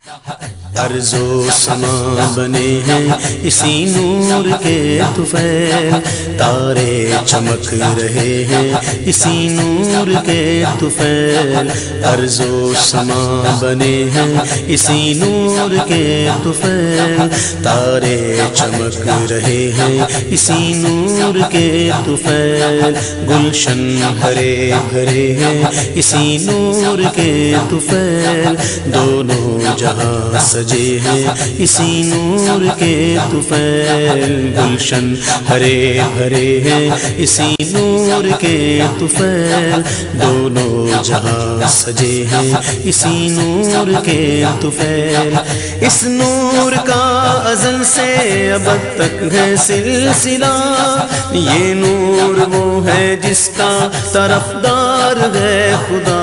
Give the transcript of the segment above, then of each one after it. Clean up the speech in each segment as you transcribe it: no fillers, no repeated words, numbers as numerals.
ارض و سما بنے ہیں اسی نور کے طفیل، تارے چمک رہے ہیں اسی نور کے طفیل، ارض و سما بنے ہیں اسی نور کے طفیل، تارے چمک رہے ہیں اسی نور کے طفیل، گلشن ہرے بھرے ہیں اسی نور کے طفیل، دونوں جہاں سجے ہیں اسی نور کے طفیل، گلشن ہرے بھرے ہیں اسی نور کے طفیل، دونوں جہاں سجے ہیں اسی نور کے طفیل، اس نور کا ازل سے ابد تک ہے سلسلہ، یہ نور وہ ہے جس کا طرفدار ہے خدا،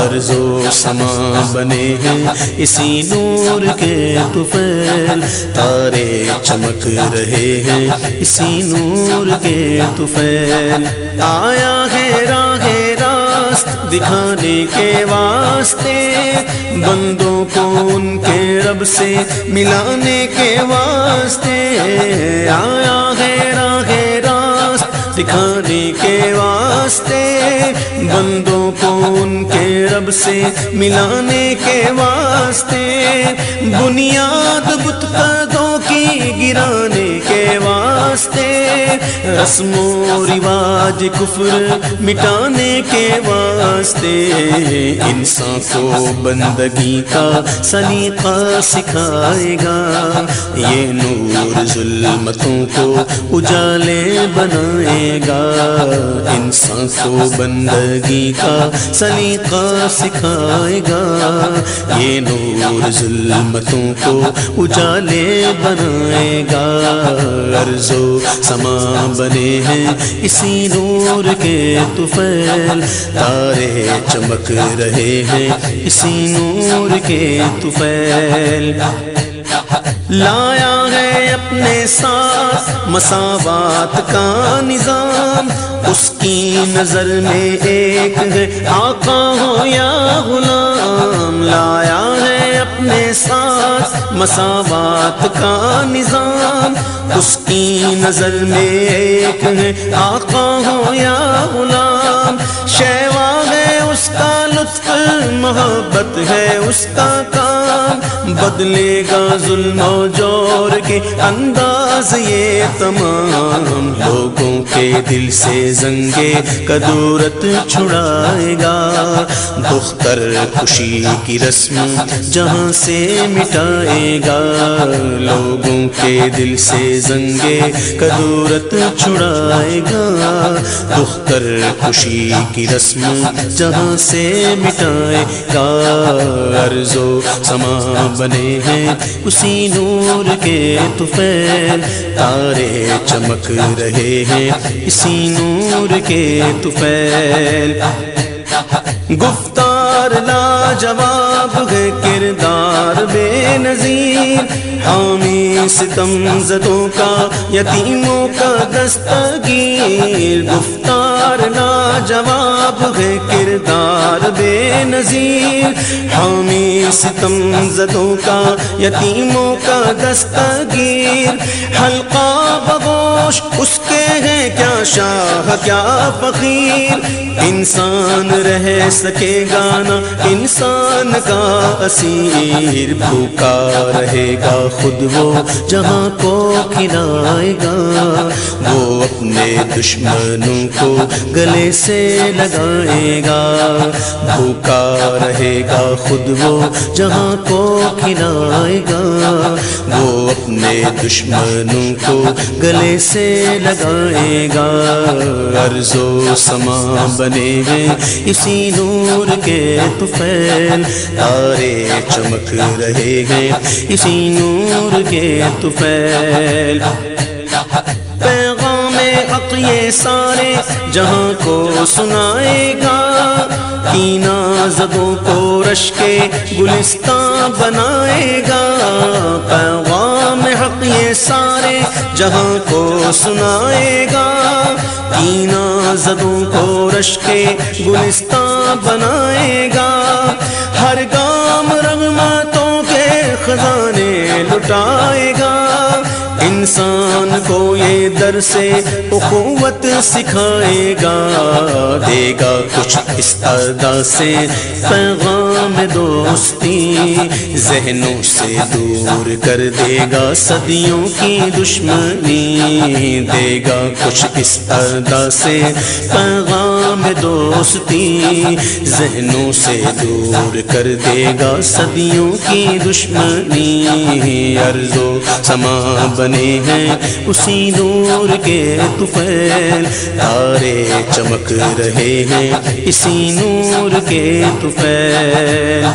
ارض و سما بنے ہیں اسی نور کے طفیل، تارے چمک رہے ہیں اسی نور کے طفیل، آیا ہے راہ راست دکھانے کے واسطے، بندوں کو ان کے رب سے ملانے کے واسطے، آیا ہے راہ راست دکھانے کے واسطے، بندوں کو ان کے رب سے ملانے کے واسطے، بنیاد بت پردوں کی گرانے کے واسطے، رسم و رواج کفر مٹانے کے واسطے، انسان کو بندگی کا سلیقہ سکھائے گا، یہ نور ظلمتوں کو اجالے بنائے گا، انسان کو بندگی کا سلیقہ سکھائے گا، یہ نور ظلمتوں کو اجالے بنائے گا، ارض و سما بنے ہیں اسی نور کے طفیل، تارے چمک رہے ہیں اسی نور کے طفیل، لایا ہے اپنے ساتھ مساوات کا نظام، اس کی نظر میں ایک ہے آقا ہو یا غلام، لایا ہے اپنے ساتھ مساوات کا نظام، اس کی نظر میں ایک ہے آقا ہو یا غلام، شیوا ہے اس کا لطف محبت ہے اس کا کام، بدلے گا ظلم و جور کے انداز یہ تمام، لوگوں کے دل سے زنگے کدورت چھڑائے گا، دختر خوشی کی رسم جہاں سے مٹائے گا، لوگوں کے دل سے زنگے کدورت چھڑائے گا، دختر خوشی کی رسم جہاں سے مٹائے گا، ارض و سما بنے ہیں اسی نور کے طفیل، تارے چمک رہے ہیں اسی نور کے طفیل، گفتار لاجواب ہے کردار بے نظیر، حامی ستم زدوں کا یتیموں کا دستگیر، گفتار لاجواب ہے کردار بے نظیر، حامی ستم زدوں کا یتیموں کا دستگیر، حلقہ بغوش اس کے ہیں کیا شاہ کیا فقیر، انسان رہ سکے گا نہ انسان کا اسیر، بھوکا رہے گا خود وہ جہاں کو کھلائے گا، وہ اپنے دشمنوں کو گلے سے لگائے گا، بھوکا رہے گا خود وہ جہاں کو کھلائے گا، وہ اپنے دشمنوں کو گلے سے لگائے گا، ارض و سما بنے ہیں اسی نور کے طفیل، تارے چمک رہے ہیں اسی نور کے طفیل، پیغام حق یہ سارے جہاں کو سنائے گا، کینہ زدوں کو رش کے گلستان بنائے گا، پیغام حق یہ سارے جہاں کو سنائے گا، کینہ زدوں کو رش کے گلستان بنائے گا، ہر گام رغمتوں خزانے لٹائے گا، انسان کو یہ درس اخوت سکھائے گا، دے گا کچھ اس ادا سے پیغام دوستی، ذہنوں سے دور کر دے گا صدیوں کی دشمنی، دے گا کچھ اس ادا سے پیغام دوستی، ذہنوں سے دور کر دے گا صدیوں کی دشمنی، ارض و سما بنے ہیں اسی نور کے طفیل، تارے چمک رہے ہیں اسی نور کے طفیل،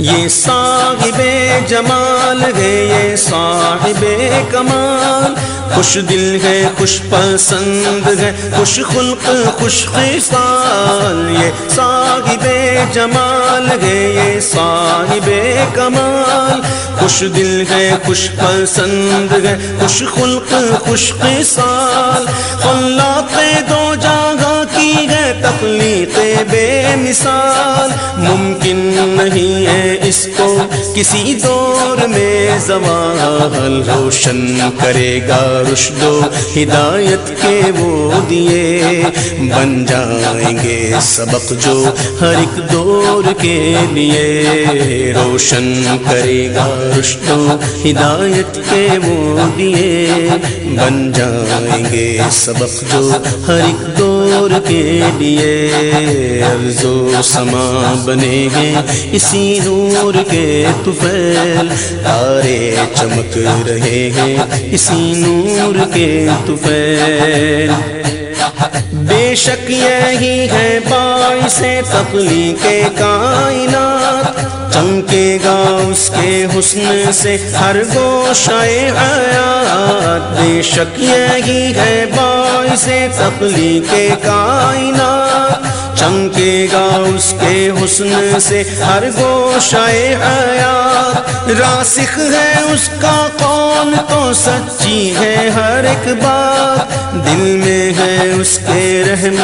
یہ صاحب جمال ہے یہ صاحب کمال، خوش دل ہے خوش پسند ہے خوش خلق خوش خصال، یہ صاحب جمال ہے یہ صاحب کمال، خوش دل ہے خوش پسند ہے خوش خلق خوش خصال، خلاق دو جہاں کی ہے تخلیق بے مثال، ممکن نہیں ہے اس کو کسی دور میں زوال، روشن کرے گا رشد و ہدایت کے وہ دیے، بن جائیں گے سبق جو ہر ایک دور کے لیے، روشن کرے گا رشد و ہدایت کے وہ دیے، بن جائیں گے سبق جو ہر ایک دور کے لیے، ارض و سما بنے ہیں اسی نور کے طفیل، تارے چمک رہے ہیں اسی نور کے طفیل، بے شک یہی ہے باعث تخلیق کائنات، چمکے گا اس کے حسن سے ہر گوشہ حیات، بے شک یہی ہے باعث تخلیق کائنات، چمکے گا اس کے حسن سے ہر گوشہ حیات، راسخ ہے اس کا قول تو سچی ہے ہر ایک بات، دل میں ہے اس کے رحم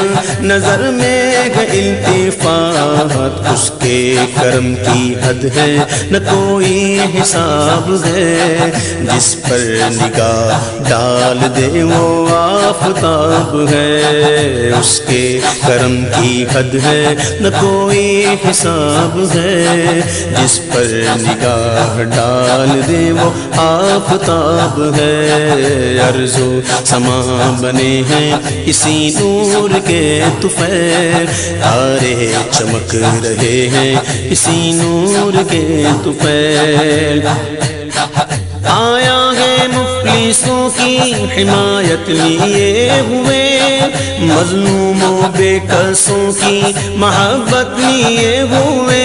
نظر میں ہے التفات، اس کے کرم کی حد ہے نہ کوئی حساب ہے، جس پر نگاہ ڈال دے وہ آفتاب ہے، اس کے کرم کی حد ہے نہ کوئی حساب ہے، جس پر نگاہ ڈال دے وہ آفتاب ہے، ارض و سما بنے ہیں اسی نور کے طفیل، تارے چمک رہے ہیں اسی نور کے طفیل، آیا ہے مفلسوں کی حمایت لیے ہوئے، مظلوموں بے کسوں کی محبت لیے ہوئے،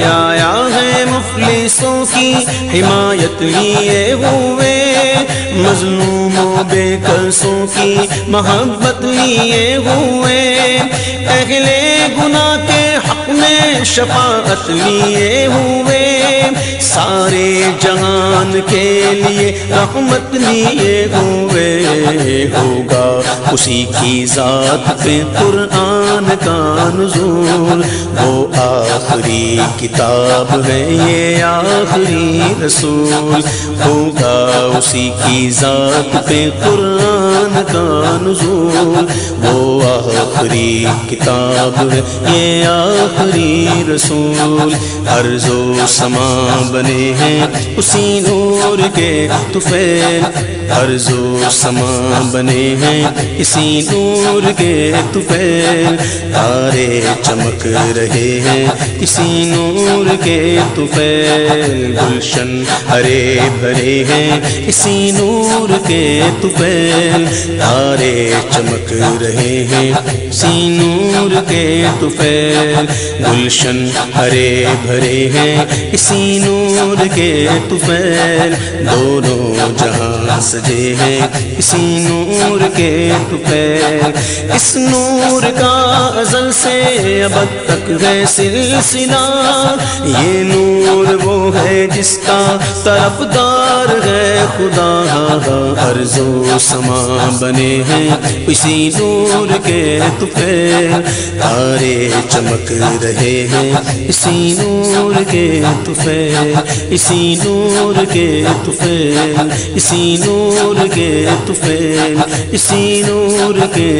آیا ہے مفلسوں کی حمایت لیے ہوئے، مظلوموں بے کسوں کی محبت لیے ہوئے، اہل گناہ کے حق میں شفاعت لیے ہوئے، سارے جہان کے لیے رحمت لیے ہوئے، ہوگا اسی کی ذات پہ قرآن کا نزول، وہ آخری کتاب ہے یہ آخری رسول، ہوگا اسی کی ذات پہ قرآن کا نزول، وہ آخری کتاب ہے یہ آخری رسول، ارض و سما بنے ہیں اسی نور کے طفیل، ارض و سما بنے ہیں اسی نور کے طفیل، تارے چمک رہے ہیں اسی نور کے طفیل، گلشن ہرے بھرے ہیں اسی نور کے طفیل، تارے چمک رہے ہیں اسی نور کے طفیل، گلشن ہرے بھرے ہیں اسی نور کے طفیل، دونوں جہاں سجے ہیں اسی نور کے طفیل، اس نور کا ازل سے ابد تک ہے سلسلہ، یہ نور وہ ہے جس کا طرفدار ہے خدا، ارض و سما بنے ہیں اسی نور کے طفیل، تارے چمک رہے ہیں اسی نور کے طفیل، اسی نور کے طفیل، اسی نور کے طفیل، اسی نور کے